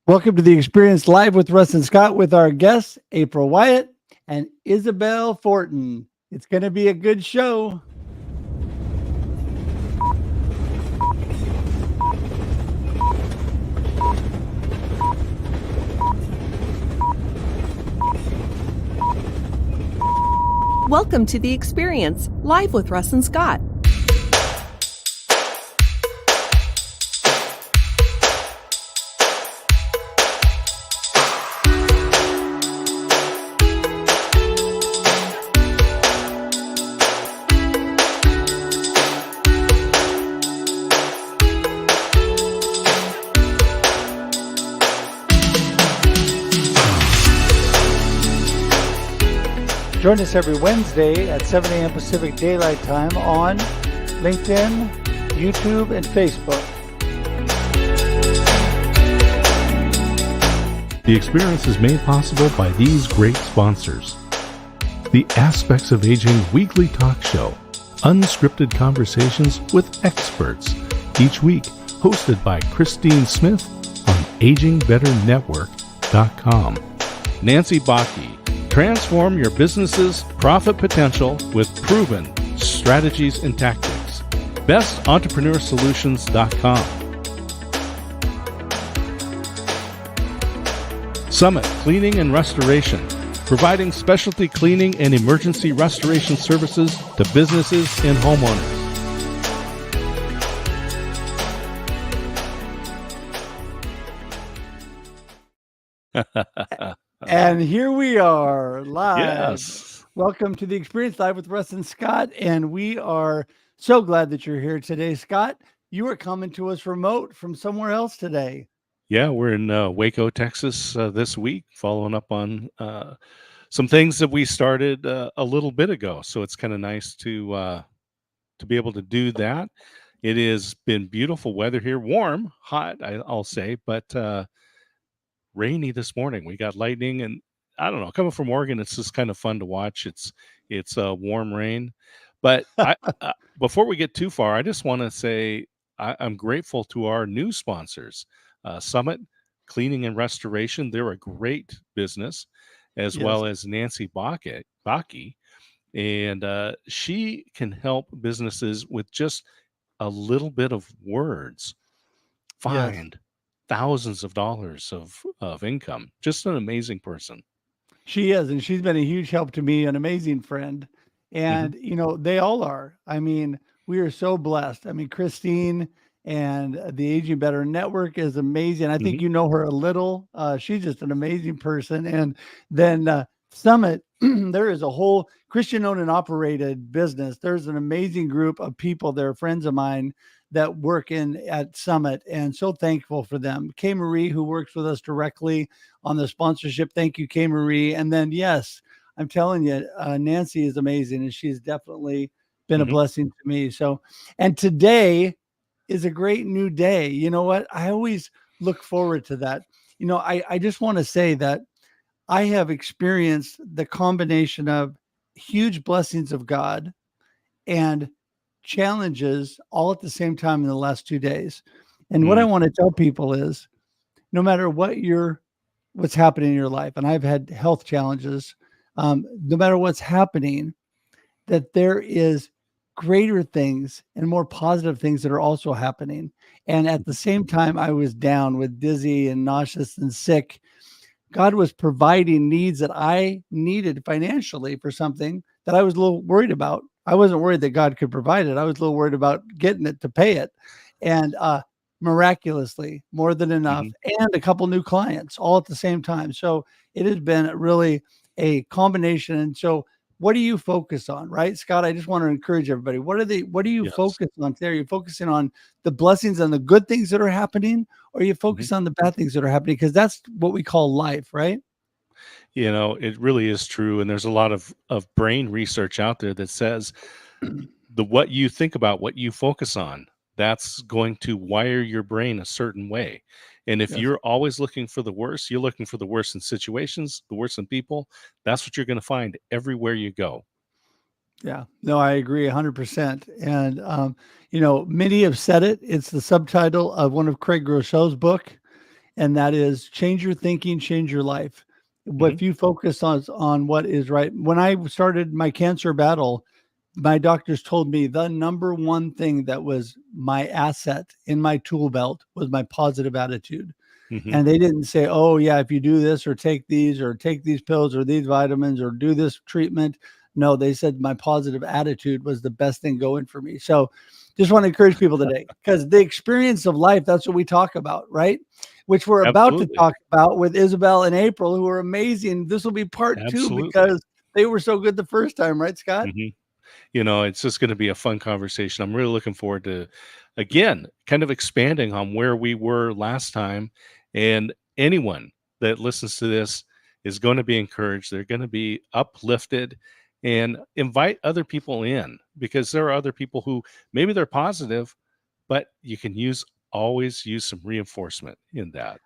Welcome to the Experience Live with Russ and Scott with our guests, April Wyett and Isabelle Fortin. It's going to be a good show. Welcome to the Experience Live with Russ and Scott. Join us every Wednesday at 7 a.m. Pacific Daylight Time on LinkedIn, YouTube, and Facebook. The experience is made possible by these great sponsors. The Aspects of Aging weekly talk show, unscripted conversations with experts, each week hosted by Christine Smith on AgingBetterNetwork.com. Nancy Bakke, transform your business's profit potential with proven strategies and tactics. BestEntrepreneurSolutions.com. Summit Cleaning and Restoration, providing specialty cleaning and emergency restoration services to businesses and homeowners. And here we are live. Yes. Welcome to the Experience Live with Russ and Scott. And we are so glad that you're here today. Scott, you are coming to us remote from somewhere else today. Yeah, we're in Waco, Texas this week, following up on some things that we started a little bit ago. So it's kind of nice to be able to do that. It has been beautiful weather here, warm, hot, I'll say, but rainy this morning. We got lightning, and I don't know, coming from Oregon, it's just kind of fun to watch. It's warm rain. But before we get too far, I just want to say I'm grateful to our new sponsors, Summit Cleaning and Restoration. They're a great business, as well as Nancy Bakke. And she can help businesses with just a little bit of words find thousands of dollars of income. Just an amazing person. She is, and she's been a huge help to me, an amazing friend. And, you know, they all are. I mean, we are so blessed. I mean, Christine and the Aging Better Network is amazing. I think you know her a little. She's just an amazing person. And then Summit, there is a whole Christian-owned and operated business. There's an amazing group of people. They're friends of mine that work at Summit, and so thankful for them. Kay Marie, who works with us directly on the sponsorship. Thank you, Kay Marie. And then, yes, I'm telling you, Nancy is amazing, and she's definitely been a blessing to me. So, and today is a great new day. You know what? I always look forward to that. You know, I just want to say that I have experienced the combination of huge blessings of God and challenges all at the same time in the last 2 days. And what I want to tell people is, no matter what's happening in your life, and I've had health challenges, no matter what's happening, that there is greater things and more positive things that are also happening. And at the same time, I was down with dizzy and nauseous and sick. God was providing needs that I needed financially for something that I was a little worried about. I wasn't worried that God could provide it. I was a little worried about getting it to pay it. And miraculously, more than enough, and a couple new clients all at the same time. So it has been really a combination. And so what do you focus on, right, Scott? I just want to encourage everybody. What do you focus on today? Are you focusing on the blessings and the good things that are happening, or are you focused on the bad things that are happening? Because that's what we call life, right? You know, it really is true. And there's a lot of brain research out there that says what you think about, what you focus on, that's going to wire your brain a certain way. And if you're always looking for the worst, you're looking for the worst in situations, the worst in people, that's what you're going to find everywhere you go. Yeah, no, I agree 100%. And, you know, many have said it. It's the subtitle of one of Craig Groeschel's book. and that is change your thinking, change your life. But if you focus on what is right. When I started my cancer battle, my doctors told me the number one thing that was my asset in my tool belt was my positive attitude. And they didn't say, oh, yeah, if you do this or take these pills or these vitamins or do this treatment. No, they said my positive attitude was the best thing going for me. So just want to encourage people today, because the experience of life, that's what we talk about, right? Which we're about to talk about with Isabelle and April, who are amazing. This will be part 2 because they were so good the first time, right, Scott? You know, it's just going to be a fun conversation. I'm really looking forward to, again, kind of expanding on where we were last time. And anyone that listens to this is going to be encouraged. They're going to be uplifted, and invite other people in, because there are other people who maybe they're positive, but you can always use some reinforcement in that.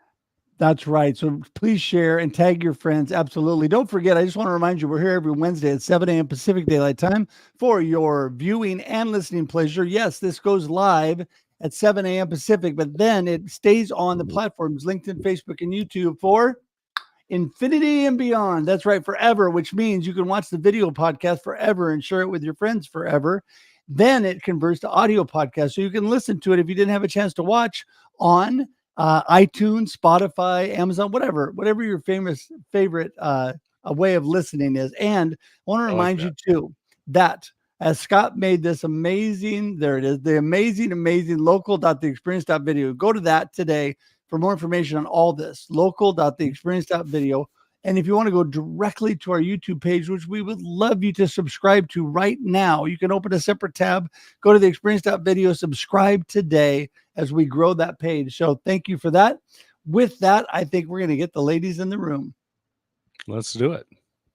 That's right. So please share and tag your friends. Absolutely. Don't forget, I just want to remind you, we're here every Wednesday at 7 a.m. Pacific Daylight Time for your viewing and listening pleasure. Yes, this goes live at 7 a.m. Pacific, but then it stays on the platforms, LinkedIn, Facebook, and YouTube for infinity and beyond. That's right, forever, which means you can watch the video podcast forever and share it with your friends forever. Then it converts to audio podcast, so you can listen to it if you didn't have a chance to watch on iTunes, Spotify, Amazon, whatever your favorite a way of listening is. And I want to remind you too that as Scott made this amazing, there it is, the amazing local.theexperience.video. Go to that today for more information on all this, local.theexperience.video. And if you want to go directly to our YouTube page, which we would love you to subscribe to right now, you can open a separate tab, go to the experience.video, subscribe today as we grow that page. So thank you for that. With that, I think we're going to get the ladies in the room. Let's do it.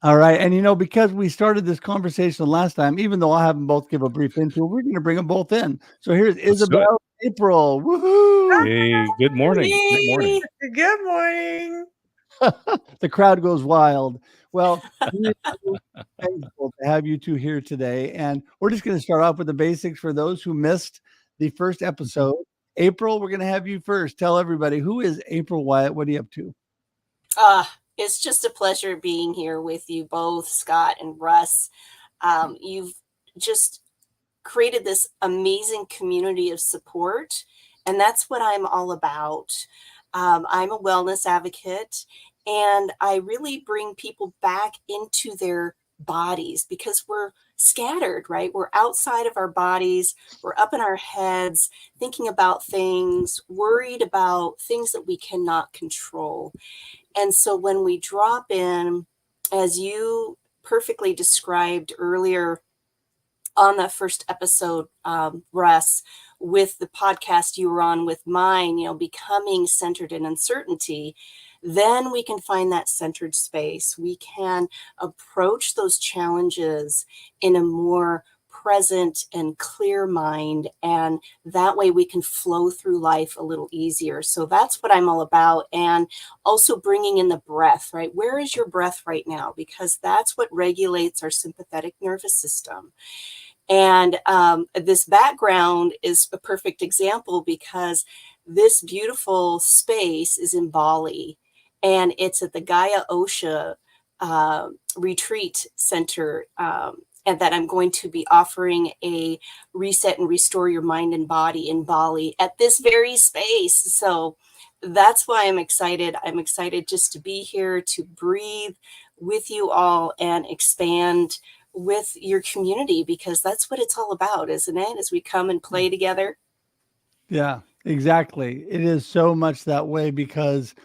All right. And, because we started this conversation last time, even though I'll have them both give a brief intro, we're going to bring them both in. So here's Isabelle, April. Woohoo! Hey, good morning. Good morning. Good morning. The crowd goes wild. Well, we're so thankful to have you two here today. And we're just going to start off with the basics for those who missed the first episode. April, we're going to have you first. Tell everybody, who is April Wyett? What are you up to? It's just a pleasure being here with you both, Scott and Russ. You've just created this amazing community of support, and that's what I'm all about. I'm a wellness advocate, and I really bring people back into their bodies, because we're scattered, right? We're outside of our bodies. We're up in our heads, thinking about things, worried about things that we cannot control. And so when we drop in, as you perfectly described earlier on that first episode, Russ, with the podcast you were on with mine, becoming centered in uncertainty, then we can find that centered space. We can approach those challenges in a more present and clear mind, and that way we can flow through life a little easier. So that's what I'm all about. And also bringing in the breath, right? Where is your breath right now? Because that's what regulates our sympathetic nervous system. And this background is a perfect example, because this beautiful space is in Bali, and it's at the Gaia Osha Retreat Center, and that I'm going to be offering a reset and restore your mind and body in Bali at this very space. So that's why I'm excited. I'm excited just to be here, to breathe with you all and expand with your community, because that's what it's all about, isn't it? As we come and play together. Yeah, exactly. It is so much that way, because,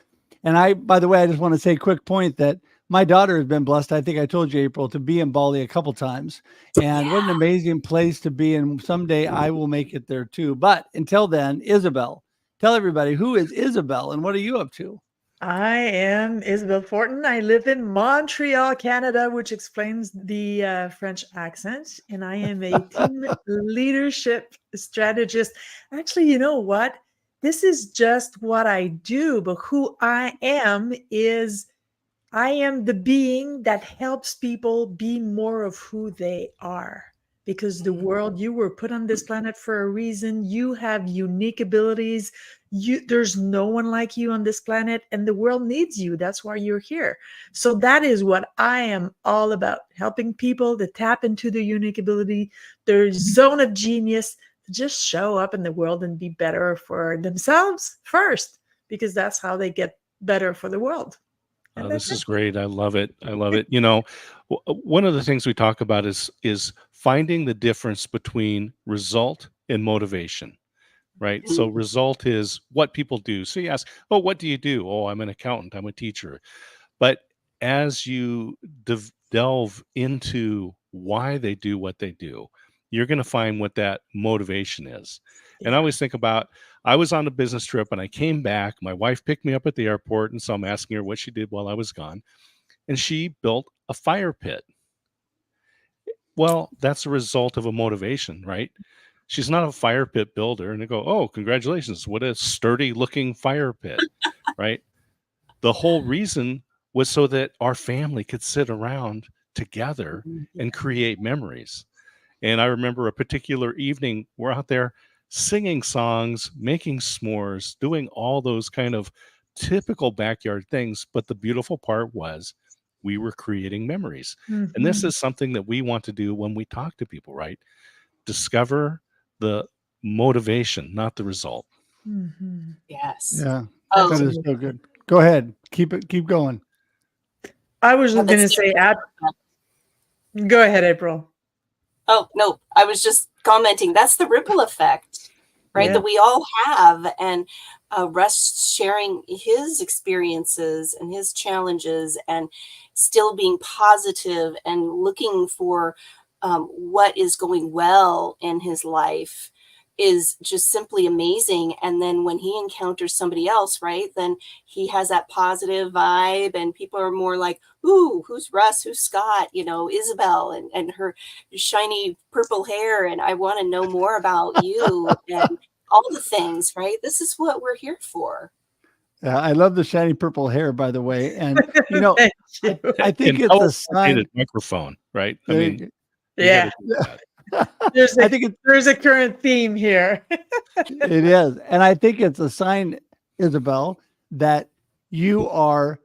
and by the way, I just want to say a quick point that my daughter has been blessed, I think I told you, April, to be in Bali a couple times. And what an amazing place to be. And someday I will make it there too. But until then, Isabelle, tell everybody, who is Isabelle and what are you up to? I am Isabelle Fortin. I live in Montreal, Canada, which explains the French accent. And I am a team leadership strategist. Actually, you know what? This is just what I do, but who I am is I am the being that helps people be more of who they are, because the world, you were put on this planet for a reason. You have unique abilities. There's no one like you on this planet, and the world needs you. That's why you're here. So that is what I am all about, helping people to tap into their unique ability, their zone of genius, to just show up in the world and be better for themselves first, because that's how they get better for the world. And This that's is it. great. I love it. I love it. You know, one of the things we talk about is finding the difference between result and motivation, right? So result is what people do. So you ask, oh, what do you do? Oh, I'm an accountant. I'm a teacher. But as you delve into why they do what they do, you're going to find what that motivation is. And I always think about, I was on a business trip and I came back. My wife picked me up at the airport. And so I'm asking her what she did while I was gone. And she built a fire pit. Well, that's a result of a motivation, right? She's not a fire pit builder. And they go, oh, congratulations. What a sturdy looking fire pit, right? The whole reason was so that our family could sit around together and create memories. And I remember a particular evening, we're out there singing songs, making s'mores, doing all those kind of typical backyard things. But the beautiful part was we were creating memories. And this is something that we want to do when we talk to people, right? Discover the motivation, not the result. Yes. Yeah, Oh, that is so good. Go ahead. Keep going. I was Yeah, just going to that's say, go ahead, April. Oh, no, I was just commenting. That's the ripple effect, right? Yeah. That we all have. And Russ sharing his experiences and his challenges and still being positive and looking for what is going well in his life is just simply amazing. And then when he encounters somebody else, right, then he has that positive vibe and people are more like, ooh, who's Russ? Who's Scott? You know, Isabelle and her shiny purple hair. And I want to know more about you and all the things, right? This is what we're here for. I love the shiny purple hair, by the way. And, you know, Thank you. I think And it's a sign. microphone, right? I There mean, you Yeah. There's a current theme here. It is. And I think it's a sign, Isabelle, that you are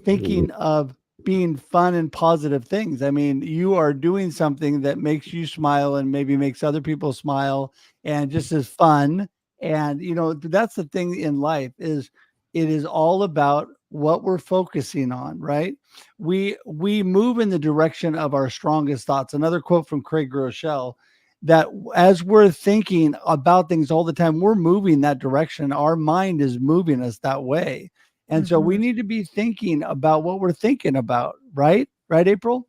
thinking of being fun and positive things. I mean, you are doing something that makes you smile and maybe makes other people smile and just is fun. And, you know, that's the thing in life is it is all about what we're focusing on, right? We move in the direction of our strongest thoughts. Another quote from Craig Groeschel, that as we're thinking about things all the time, we're moving that direction. Our mind is moving us that way. And so we need to be thinking about what we're thinking about, right? Right, April?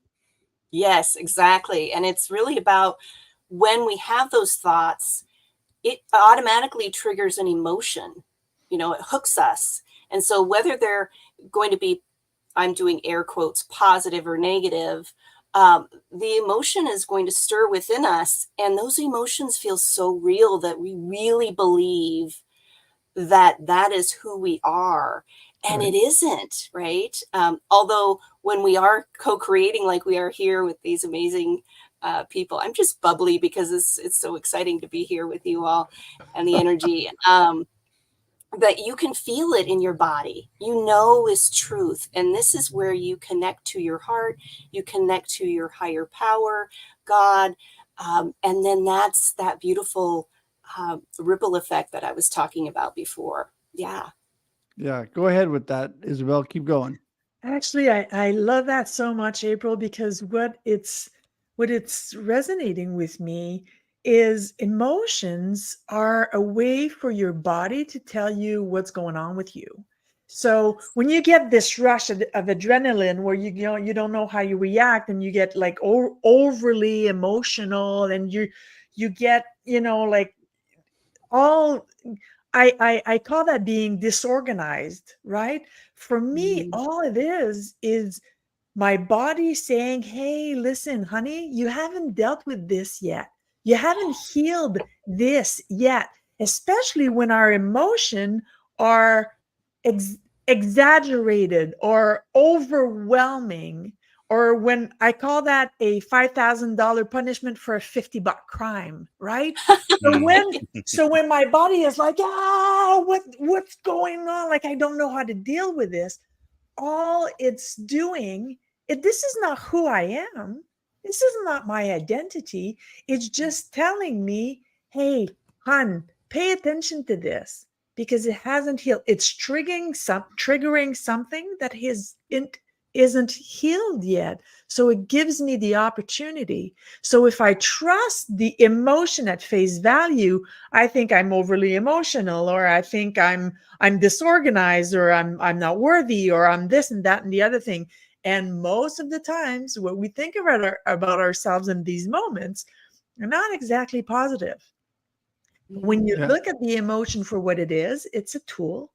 Yes, exactly. And it's really about when we have those thoughts, it automatically triggers an emotion. You know, it hooks us. And so whether they're going to be, I'm doing air quotes, positive or negative, the emotion is going to stir within us. And those emotions feel so real that we really believe that that is who we are. And Right. it isn't, right? Although when we are co-creating like we are here with these amazing people, I'm just bubbly because it's so exciting to be here with you all and the energy. That you can feel it in your body, you know, is truth. And this is where you connect to your heart, you connect to your higher power, God. And then that's that beautiful ripple effect that I was talking about before. Yeah. Yeah. Go ahead with that, Isabelle. Keep going. Actually, I love that so much, April, because what it's resonating with me is emotions are a way for your body to tell you what's going on with you. So when you get this rush of adrenaline where you know you don't know how you react and you get like overly emotional and you get, you know, like all I call that being disorganized, right? For me, all it is my body saying, hey, listen, honey, you haven't dealt with this yet. You haven't healed this yet, especially when our emotion are exaggerated or overwhelming or when I call that a $5,000 punishment for a $50 crime, right? So when my body is like, what's going on? Like, I don't know how to deal with this. All it's doing, this is not who I am. This is not my identity. It's just telling me, hey, hon, pay attention to this because it hasn't healed. It's triggering something that isn't healed yet. So it gives me the opportunity. So if I trust the emotion at face value, I think I'm overly emotional, or I think I'm disorganized, or I'm not worthy, or I'm this and that and the other thing. And most of the times what we think about ourselves in these moments are not exactly positive. When you look at the emotion for what it is, it's a tool.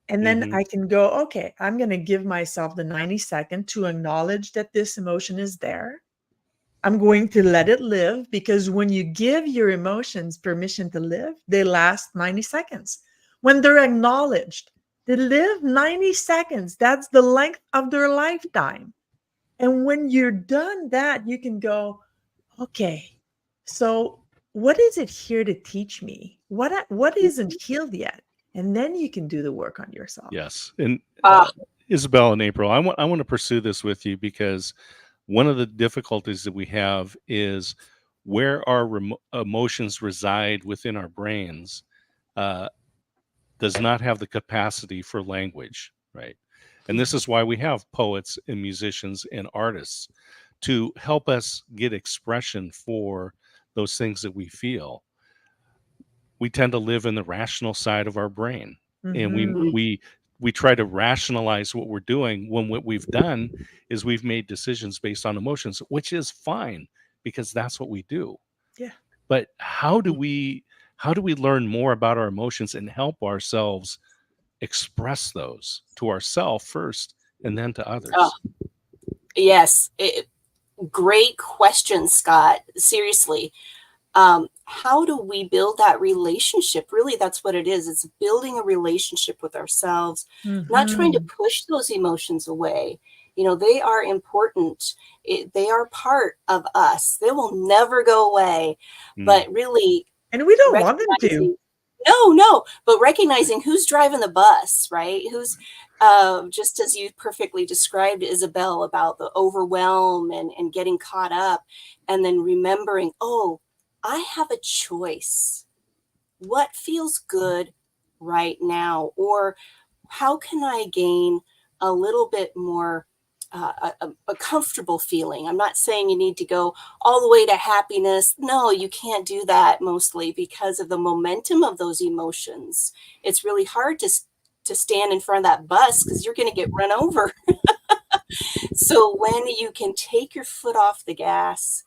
And then I can go, okay, I'm going to give myself the 90-second to acknowledge that this emotion is there. I'm going to let it live, because when you give your emotions permission to live, they last 90 seconds. When they're acknowledged, they live 90 seconds. That's the length of their lifetime. And when you're done that, you can go, okay, so what is it here to teach me? What isn't healed yet? And then you can do the work on yourself. Yes. And Isabelle and April, I want to pursue this with you, because one of the difficulties that we have is where our emotions reside within our brains does not have the capacity for language, right? And this is why we have poets and musicians and artists to help us get expression for those things that we feel. We tend to live in the rational side of our brain, and we try to rationalize what we're doing, when what we've done is we've made decisions based on emotions, which is fine, because that's what we do. Yeah. But how do we learn more about our emotions and help ourselves express those to ourselves first and then to others? Yes. Great question, Scott. Seriously. How do we build that relationship? Really, that's what it is. It's building a relationship with ourselves, not trying to push those emotions away. They are important. They are part of us. They will never go away. But really, and we don't want them to. No, but recognizing who's driving the bus, right? Who's just as you perfectly described, Isabelle, about the overwhelm and getting caught up, and then remembering, oh, I have a choice. What feels good right now? Or how can I gain a little bit more a comfortable feeling? I'm not saying you need to go all the way to happiness. No, you can't do that, mostly because of the momentum of those emotions. It's really hard to stand in front of that bus, because you're going to get run over. So when you can take your foot off the gas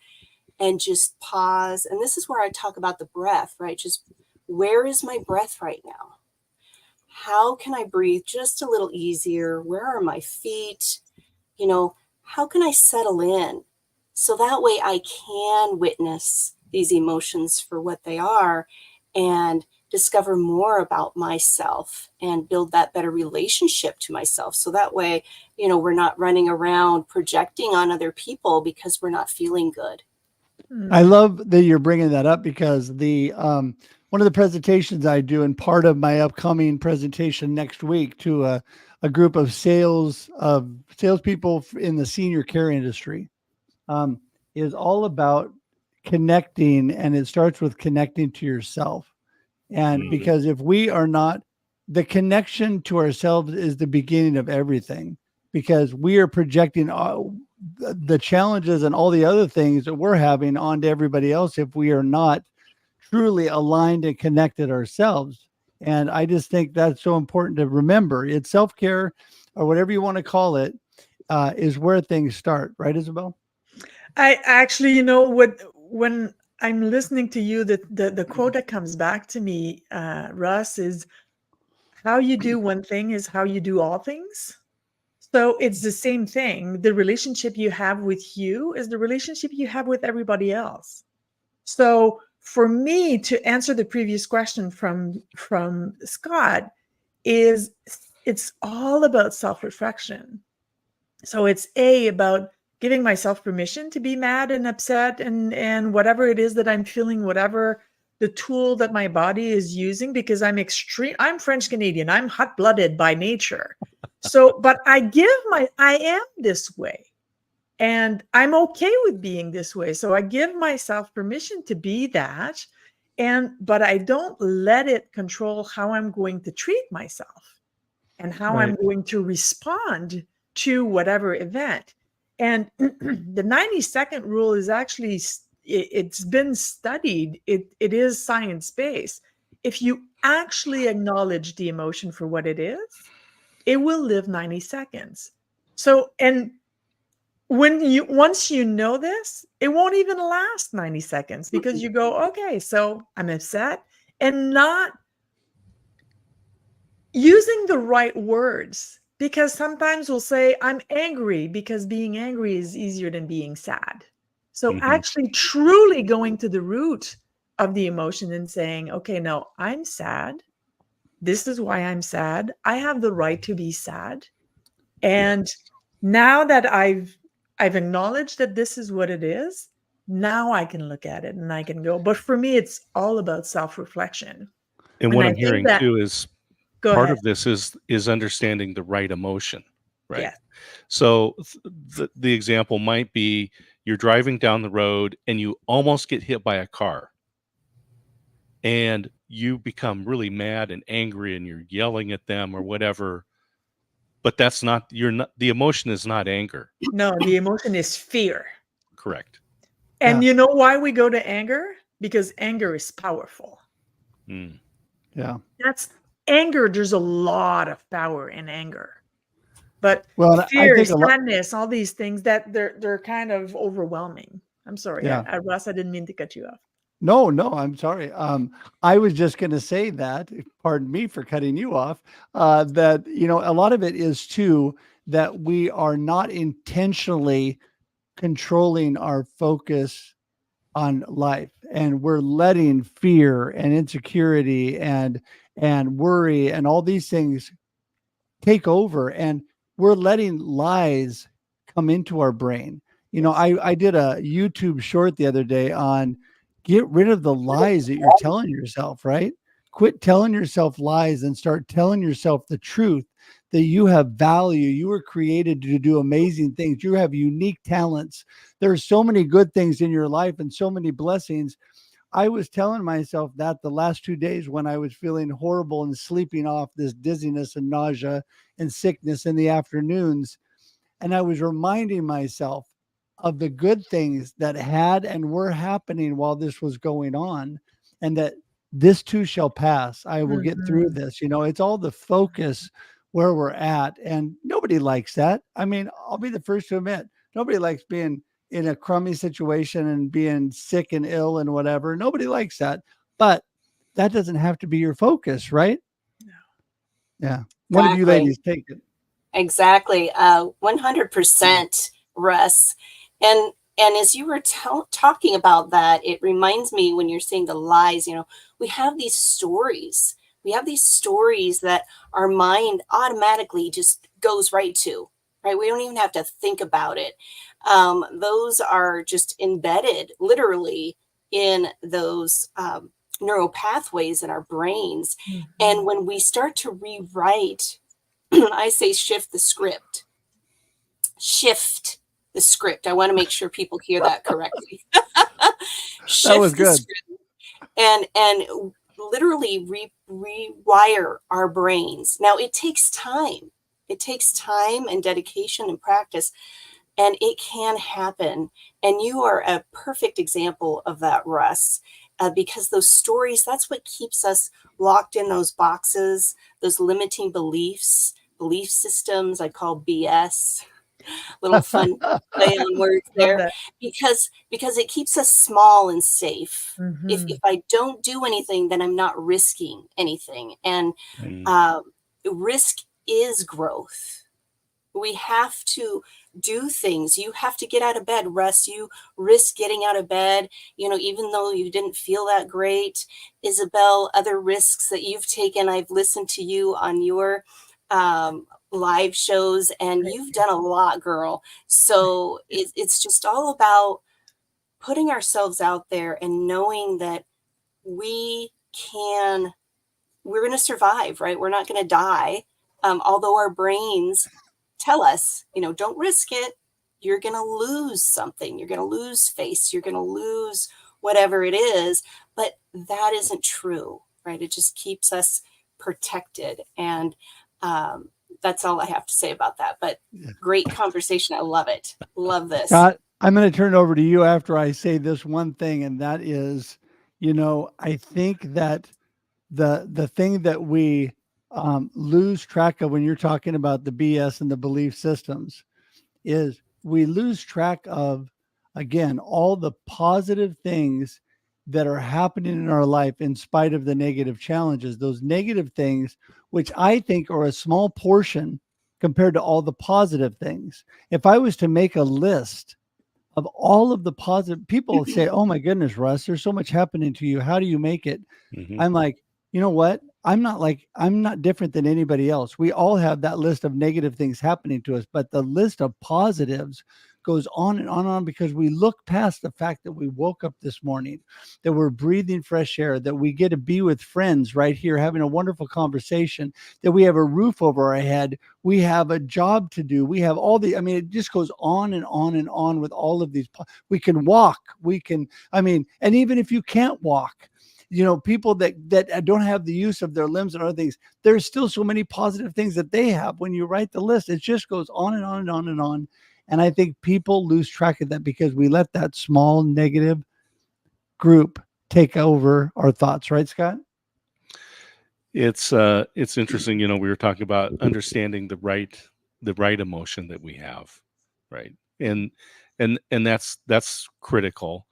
and just pause. And this is where I talk about the breath, right? Just, where is my breath right now? How can I breathe just a little easier? Where are my feet? How can I settle in? So that way I can witness these emotions for what they are and discover more about myself and build that better relationship to myself. So that way, we're not running around projecting on other people because we're not feeling good. I love that you're bringing that up, because the one of the presentations I do, and part of my upcoming presentation next week to a group of salespeople in the senior care industry, is all about connecting, and it starts with connecting to yourself. And because if we are not, the connection to ourselves is the beginning of everything, because we are projecting the challenges and all the other things that we're having onto everybody else if we are not truly aligned and connected ourselves. And I just think that's so important to remember. It's self-care, or whatever you want to call it, is where things start. Right, Isabelle? I actually, when I'm listening to you, the quote that comes back to me, Russ, is, how you do one thing is how you do all things. So it's the same thing. The relationship you have with you is the relationship you have with everybody else. So for me, to answer the previous question from Scott, it's all about self-reflection. So it's about giving myself permission to be mad and upset and whatever it is that I'm feeling, whatever the tool that my body is using, because I'm French Canadian. I'm hot-blooded by nature. So, but I am this way. And I'm okay with being this way. So I give myself permission to be that. But I don't let it control how I'm going to treat myself and how I'm going to respond to whatever event. And the 90-second rule is actually, it's been studied. It is science-based. If you actually acknowledge the emotion for what it is, it will live 90 seconds. So, and once you know this, it won't even last 90 seconds because you go, okay, so I'm upset, and not using the right words, because sometimes we'll say I'm angry because being angry is easier than being sad. So actually truly going to the root of the emotion and saying, okay, no, I'm sad. This is why I'm sad. I have the right to be sad. And now that I've acknowledged that this is what it is, now I can look at it and I can go. But for me, it's all about self-reflection. And what I'm hearing too is part of this is understanding the right emotion, right? Yes. So the example might be you're driving down the road and you almost get hit by a car. And you become really mad and angry and you're yelling at them or whatever. But the emotion is not anger. No, the emotion is fear. Correct. And you know why we go to anger? Because anger is powerful. Yeah. That's anger. There's a lot of power in anger. But Well, fear, sadness, all these things that they're kind of overwhelming. I'm sorry. Yeah. Russ, I didn't mean to cut you off. No, I'm sorry. I was just going to say that, pardon me for cutting you off, that, a lot of it is too, that we are not intentionally controlling our focus on life, and we're letting fear and insecurity and worry and all these things take over, and we're letting lies come into our brain. I did a YouTube short the other day on get rid of the lies that you're telling yourself, right? Quit telling yourself lies and start telling yourself the truth, that you have value. You were created to do amazing things. You have unique talents. There are so many good things in your life and so many blessings. I was telling myself that the last 2 days when I was feeling horrible and sleeping off, this dizziness and nausea and sickness in the afternoons. And I was reminding myself of the good things that had and were happening while this was going on, and that this too shall pass. I will get through this. It's all the focus where we're at, and nobody likes that. I mean, I'll be the first to admit, nobody likes being in a crummy situation and being sick and ill and whatever. Nobody likes that, but that doesn't have to be your focus, right? No. Yeah. One of you ladies take it. Exactly. 100%, Russ. And as you were talking about that, it reminds me when you're saying the lies, we have these stories. We have these stories that our mind automatically just goes right to, right? We don't even have to think about it. Those are just embedded literally in those neural pathways in our brains. And when we start to rewrite, I say shift the script. Shift the script. I want to make sure people hear that correctly. Shift that was good. And literally rewire our brains. Now it takes time. It takes time and dedication and practice, and it can happen. And you are a perfect example of that, Russ, because those stories, that's what keeps us locked in those boxes, those limiting beliefs, belief systems I call BS. Little fun play on words there, because it keeps us small and safe. If I don't do anything, then I'm not risking anything. And risk is growth. We have to do things. You have to get out of bed, Russ. You risk getting out of bed, even though you didn't feel that great. Isabelle, other risks that you've taken. I've listened to you on your live shows, and you've done a lot, girl. So it's just all about putting ourselves out there and knowing that we're going to survive, right? We're not going to die. Although our brains tell us, don't risk it. You're going to lose something. You're going to lose face. You're going to lose whatever it is. But that isn't true, right? It just keeps us protected. And that's all I have to say about that. But great conversation. I love it. Love this. Scott, I'm going to turn it over to you after I say this one thing, and that is, I think that the thing that we lose track of when you're talking about the BS and the belief systems is we lose track of, again, all the positive things that are happening in our life in spite of the negative challenges, those negative things, which I think are a small portion compared to all the positive things. If I was to make a list of all of the positive, people say, oh my goodness, Russ, there's so much happening to you. How do you make it? Mhm. I'm like, you know what? I'm not different than anybody else. We all have that list of negative things happening to us, but the list of positives goes on and on and on, because we look past the fact that we woke up this morning, that we're breathing fresh air, that we get to be with friends right here, having a wonderful conversation, that we have a roof over our head, we have a job to do, we have it just goes on and on and on with all of these. We can walk, and even if you can't walk, people that don't have the use of their limbs and other things, there's still so many positive things that they have. When you write the list, it just goes on and on and on and on. And I think people lose track of that because we let that small negative group take over our thoughts. Right, Scott? It's interesting. We were talking about understanding the right emotion that we have, right? And that's critical.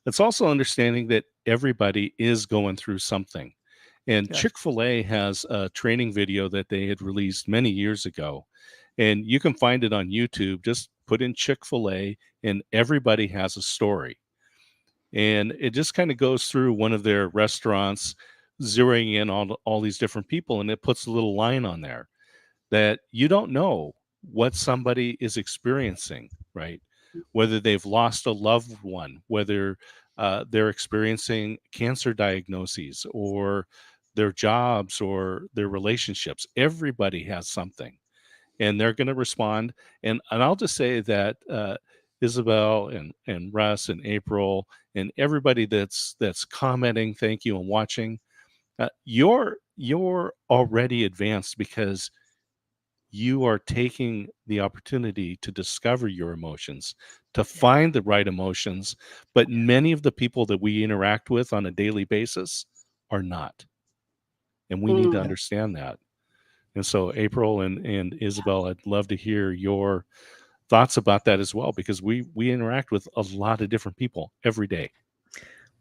It's also understanding that everybody is going through something. And Yes. Chick-fil-A has a training video that they had released many years ago. And you can find it on YouTube. Just put in Chick-fil-A and everybody has a story. And it just kind of goes through one of their restaurants, zeroing in on all these different people. And it puts a little line on there that you don't know what somebody is experiencing, right? Whether they've lost a loved one, whether they're experiencing cancer diagnoses or their jobs or their relationships. Everybody has something, and they're going to respond. And I'll just say that Isabelle and Russ and April and everybody that's commenting, thank you, and watching, you're already advanced because you are taking the opportunity to discover your emotions, to find the right emotions. But many of the people that we interact with on a daily basis are not. And we need to understand that. And so April and Isabelle, I'd love to hear your thoughts about that as well, because we interact with a lot of different people every day.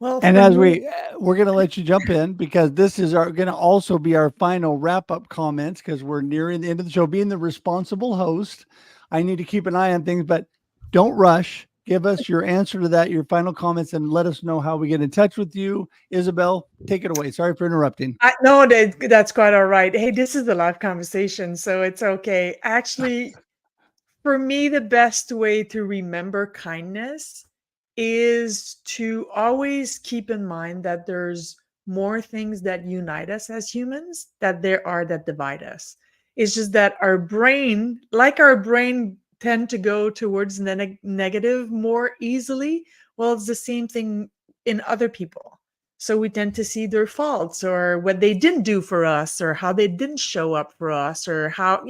Well, And for as me, we're going to let you jump in, because this is going to also be our final wrap-up comments, because we're nearing the end of the show. Being the responsible host, I need to keep an eye on things, but don't rush. Give us your answer to that, your final comments, and let us know how we get in touch with you. Isabelle, take it away. Sorry for interrupting. No, that's quite all right. Hey, this is a live conversation, so it's okay. Actually, for me, the best way to remember kindness is to always keep in mind that there's more things that unite us as humans that there are that divide us. It's just that our brain tend to go towards negative more easily. Well, it's the same thing in other people. So we tend to see their faults or what they didn't do for us or how they didn't show up for us or how,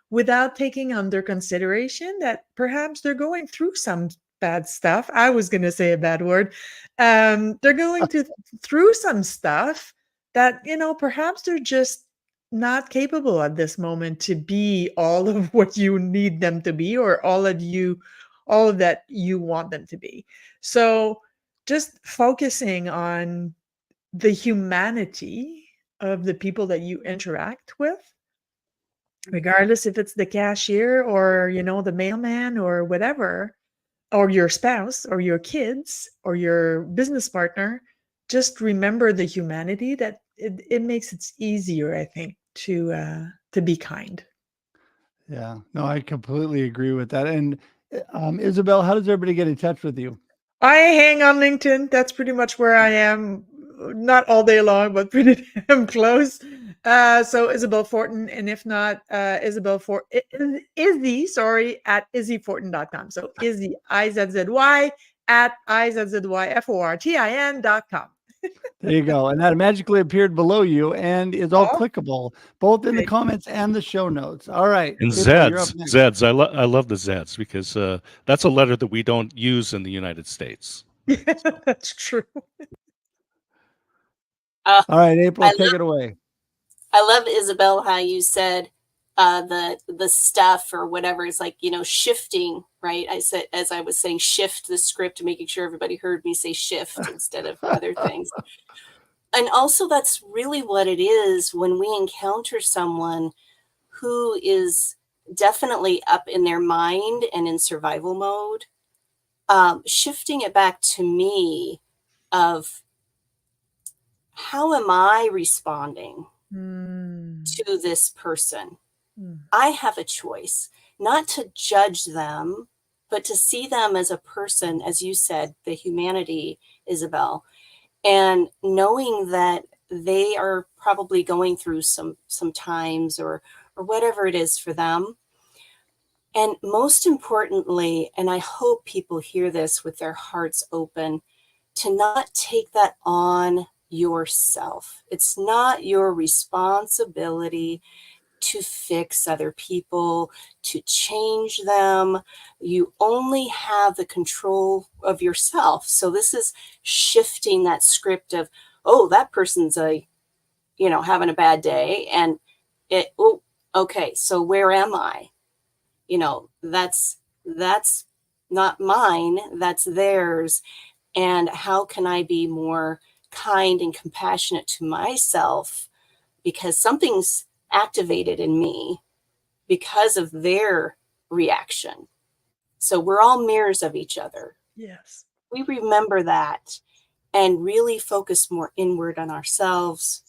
without taking under consideration that perhaps they're going through some bad stuff. I was going to say a bad word. They're going through some stuff that, perhaps they're just not capable at this moment to be all of what you need them to be or all of that you want them to be. So just focusing on the humanity of the people that you interact with, regardless if it's the cashier or, the mailman or whatever, or your spouse or your kids or your business partner, just remember the humanity that it makes it easier, I think, to to be kind. Yeah, no, I completely agree with that. And Isabelle, how does everybody get in touch with you? I hang on LinkedIn. That's pretty much where I am. Not all day long, but pretty damn close. So Isabelle Fortin, and if not, Isabelle Fortin, Izzy, sorry, at izzyfortin.com. So Izzy, IZZY, at IZZYFORTIN.com. There you go. And that magically appeared below you and is all clickable, both in the comments and the show notes. All right. And April, you're up next. Zeds. I love the Zeds because that's a letter that we don't use in the United States. Yeah, that's true. All right, April, take it away. I love, Isabelle, how you said the stuff or whatever is like, shifting, right? I said, as I was saying, shift the script, making sure everybody heard me say shift instead of other things. And also that's really what it is when we encounter someone who is definitely up in their mind and in survival mode, shifting it back to me of how am I responding to this person? I have a choice, not to judge them, but to see them as a person, as you said, the humanity, Isabelle, and knowing that they are probably going through some times or whatever it is for them. And most importantly, and I hope people hear this with their hearts open, to not take that on yourself. It's not your responsibility to fix other people, to change them. You only have the control of yourself. So this is shifting that script of, oh, that person's having a bad day. And okay, so where am I? That's not mine, that's theirs. And how can I be more kind and compassionate to myself, because something's activated in me because of their reaction. So we're all mirrors of each other. Yes. We remember that and really focus more inward on ourselves.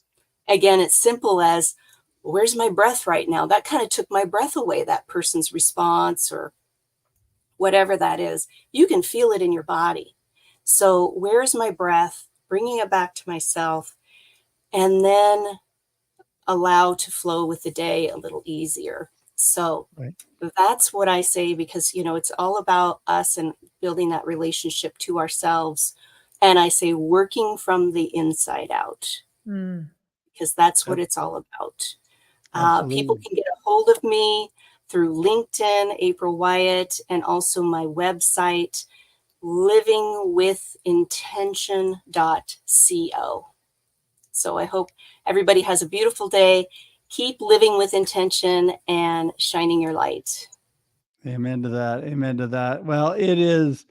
Again, it's simple as, where's my breath right now? That kind of took my breath away, that person's response or whatever that is. You can feel it in your body. So where's my breath? Bringing it back to myself, and then allow to flow with the day a little easier. So that's what I say, because, it's all about us and building that relationship to ourselves. And I say working from the inside out, because that's what it's all about. People can get a hold of me through LinkedIn, April Wyett, and also my website, livingwithintention.co. So I hope everybody has a beautiful day. Keep living with intention and shining your light. Amen to that. Amen to that. Well, it is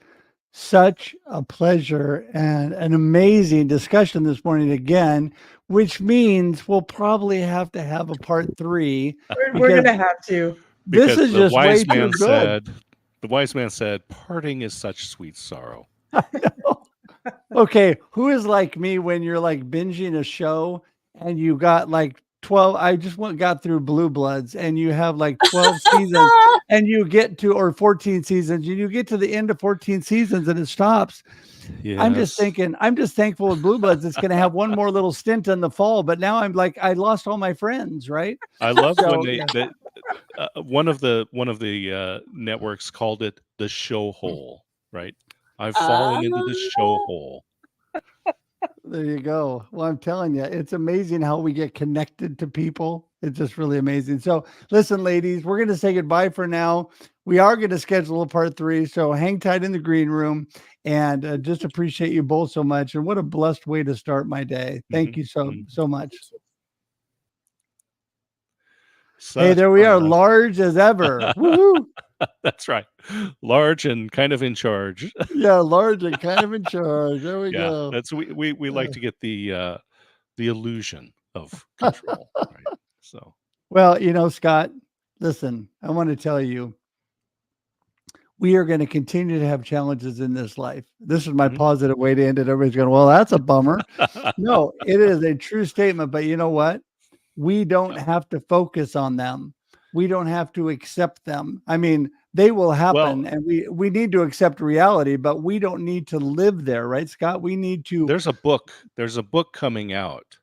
such a pleasure and an amazing discussion this morning again, which means we'll probably have to have a part 3. We're going to have to. This is just way too good. The wise man said, parting is such sweet sorrow. Okay, who is like me when you're like binging a show and you got like 12, I just got through Blue Bloods, and you have like 12 seasons and you get to, or 14 seasons, and you get to the end of 14 seasons and it stops. Yes. I'm just thankful with Blue Bloods it's going to have one more little stint in the fall, but now I'm like, I lost all my friends, right? I love when one of the networks called it the show hole, right? I've fallen into the show hole. There you go. Well, I'm telling you, it's amazing how we get connected to people. It's just really amazing. So listen, ladies, we're going to say goodbye for now. We are going to schedule a part 3. So hang tight in the green room, and just appreciate you both so much. And what a blessed way to start my day. Thank you so much. Hey, there we are, large as ever. Woo-hoo. That's right. Large and kind of in charge. Yeah, large and kind of in charge. There we go. That's we like to get the illusion of control. Right? So, well, Scott, listen, I want to tell you, we are going to continue to have challenges in this life. This is my positive way to end it. Everybody's going, well, that's a bummer. No, it is a true statement. But you know what? we don't have to focus on them. We don't have to accept them. I mean, they will happen, and we need to accept reality, but we don't need to live there, right, Scott? We need to. There's a book coming out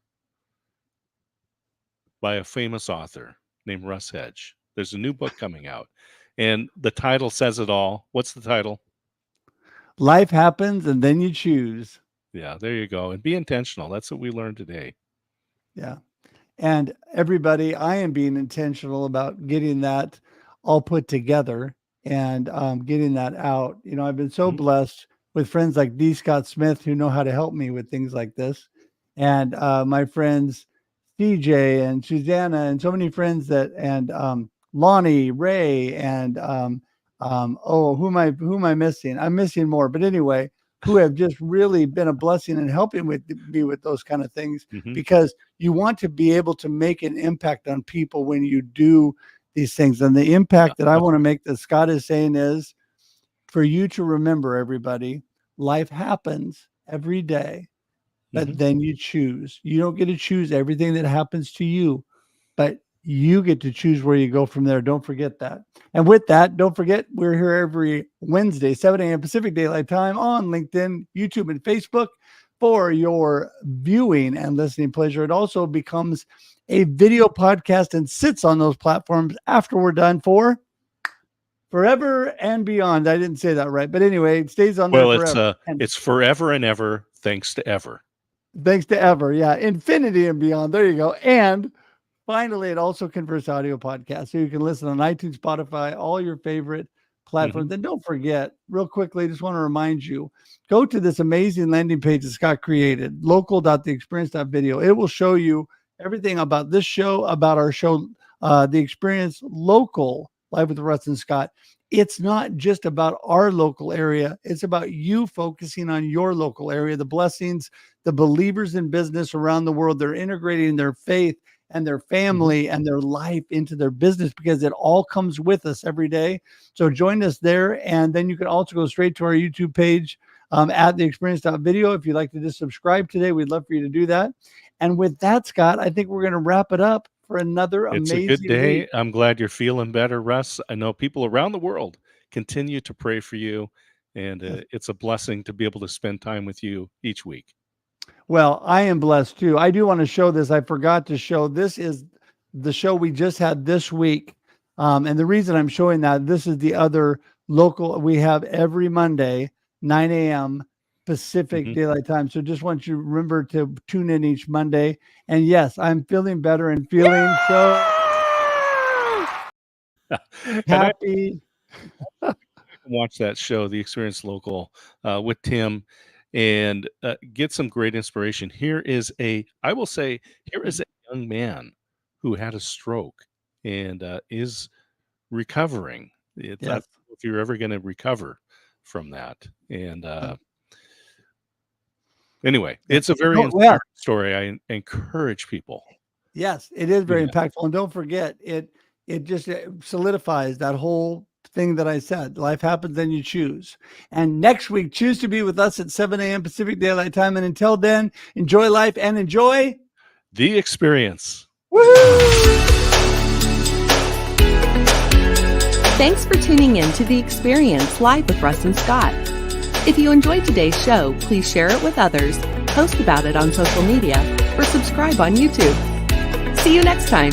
by a famous author named Russ Hedge. There's a new book coming out, and the title says it all. What's the title? Life happens, and then you choose. Yeah, there you go. And be intentional. That's what we learned today. Yeah. And everybody, I am being intentional about getting that all put together and getting that out. You know, I've been so blessed with friends like D. Scott Smith who know how to help me with things like this. And my friends, CJ and Susanna, and so many friends and Lonnie, Ray, and who am I missing? I'm missing more, but anyway, who have just really been a blessing and helping me with those kind of things, because you want to be able to make an impact on people when you do these things. And the impact that I want to make, that Scott is saying, is for you to remember, everybody, life happens every day, but then you choose. You don't get to choose everything that happens to you, but you get to choose where you go from there. Don't forget that. And with that, don't forget, we're here every Wednesday, 7 a.m. Pacific Daylight Time on LinkedIn, YouTube, and Facebook for your viewing and listening pleasure. It also becomes a video podcast and sits on those platforms after we're done for forever and beyond. I didn't say that right, but anyway, it stays on there forever. It's forever and ever, thanks to ever. Thanks to ever. Yeah. Infinity and beyond. There you go. And finally, it also converts audio podcasts, so you can listen on iTunes, Spotify, all your favorite platforms. And don't forget, real quickly, I just want to remind you, go to this amazing landing page that Scott created, local.theexperience.video. It will show you everything about this show, about our show, The Experience Local, Live with Russ and Scott. It's not just about our local area. It's about you focusing on your local area, the blessings, the believers in business around the world. They're integrating their faith and their family and their life into their business, because it all comes with us every day. So join us there. And then you can also go straight to our YouTube page at theexperience.video. If you'd like to just subscribe today, we'd love for you to do that. And with that, Scott, I think we're going to wrap it up for another amazing It's a good day. week. I'm glad you're feeling better, Russ. I know people around the world continue to pray for you, and it's a blessing to be able to spend time with you each week. Well, I am blessed too. I do want to show this. I forgot to show. This is the show we just had this week. And the reason I'm showing that, this is the other local we have every Monday, 9 a.m. Pacific Daylight Time. So just want you to remember to tune in each Monday. And yes, I'm feeling better and feeling so happy. Watch that show, The Experience Local, with Tim, and get some great inspiration. Here is a young man who had a stroke and is recovering. I don't know if you're ever going to recover from that. And anyway, it's a very inspiring story. I encourage people. Yes, it is very impactful. And don't forget, it just solidifies that whole thing that I said. Life happens, then you choose. And next week, choose to be with us at 7 a.m. Pacific Daylight Time. And until then, enjoy life and enjoy the experience. Woo-hoo! Thanks for tuning in to The Experience Live with Russ and Scott. If you enjoyed today's show, please share it with others, post about it on social media, or subscribe on YouTube. See you next time.